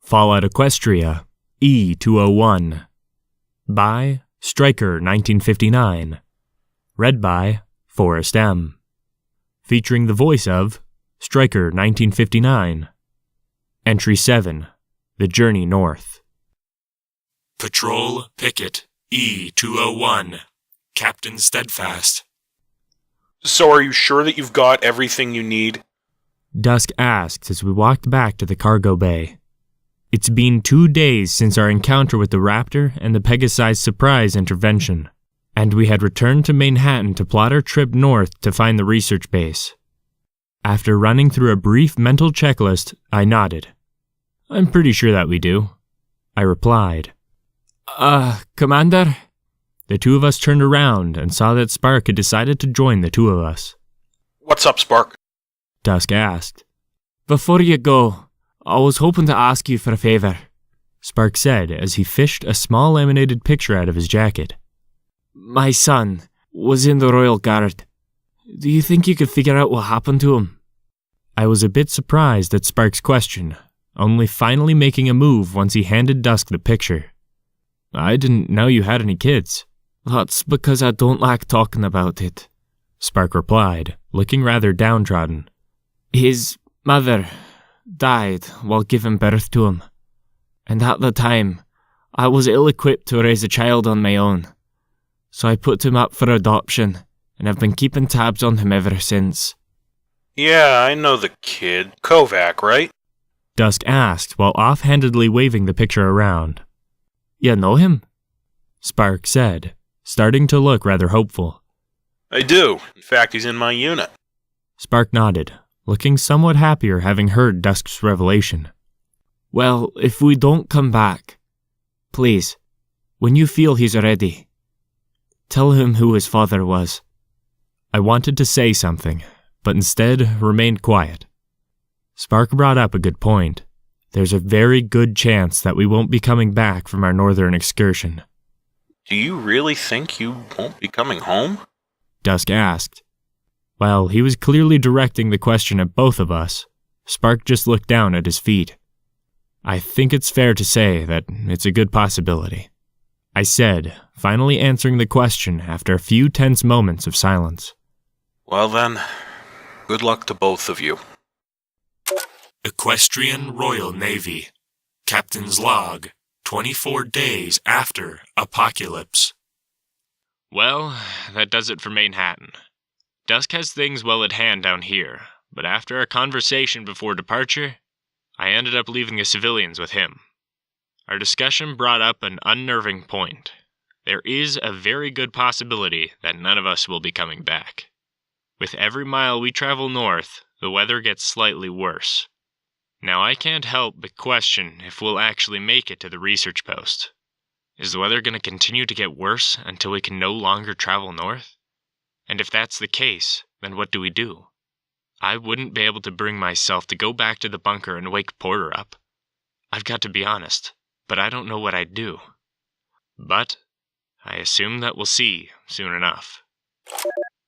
Fallout Equestria, E-201. By Striker1959. Read by Forrest M. Featuring the voice of Striker1959. Entry 7. The Journey North. Patrol Picket E-201. Captain Steadfast. So are you sure that you've got everything you need? Dusk asked as we walked back to the cargo bay. It's been 2 days since our encounter with the Raptor and the Pegasi's surprise intervention, and we had returned to Manhattan to plot our trip north to find the research base. After running through a brief mental checklist, I nodded. I'm pretty sure that we do. I replied. Commander? The two of us turned around and saw that Spark had decided to join the two of us. What's up, Spark? Dusk asked. Before you go, I was hoping to ask you for a favor, Spark said as he fished a small laminated picture out of his jacket. My son was in the Royal Guard. Do you think you could figure out what happened to him? I was a bit surprised at Spark's question, only finally making a move once he handed Dusk the picture. I didn't know you had any kids. That's because I don't like talking about it, Spark replied, looking rather downtrodden. His mother died while giving birth to him, and at the time, I was ill-equipped to raise a child on my own. So I put him up for adoption, and have been keeping tabs on him ever since. Yeah, I know the kid. Kovac, right? Dusk asked while offhandedly waving the picture around. You know him? Spark said, starting to look rather hopeful. I do. In fact, he's in my unit. Spark nodded, looking somewhat happier having heard Dusk's revelation. Well, if we don't come back, please, when you feel he's ready, tell him who his father was. I wanted to say something, but instead remained quiet. Spark brought up a good point. There's a very good chance that we won't be coming back from our northern excursion. Do you really think you won't be coming home? Dusk asked. While he was clearly directing the question at both of us, Spark just looked down at his feet. I think it's fair to say that it's a good possibility, I said, finally answering the question after a few tense moments of silence. Well then, good luck to both of you. Equestrian Royal Navy. Captain's Log. 24 days after Apocalypse. Well, that does it for Manhattan. Dusk has things well at hand down here, but after our conversation before departure, I ended up leaving the civilians with him. Our discussion brought up an unnerving point. There is a very good possibility that none of us will be coming back. With every mile we travel north, the weather gets slightly worse. Now I can't help but question if we'll actually make it to the research post. Is the weather going to continue to get worse until we can no longer travel north? And if that's the case, then what do we do? I wouldn't be able to bring myself to go back to the bunker and wake Porter up. I've got to be honest, but I don't know what I'd do. But I assume that we'll see soon enough.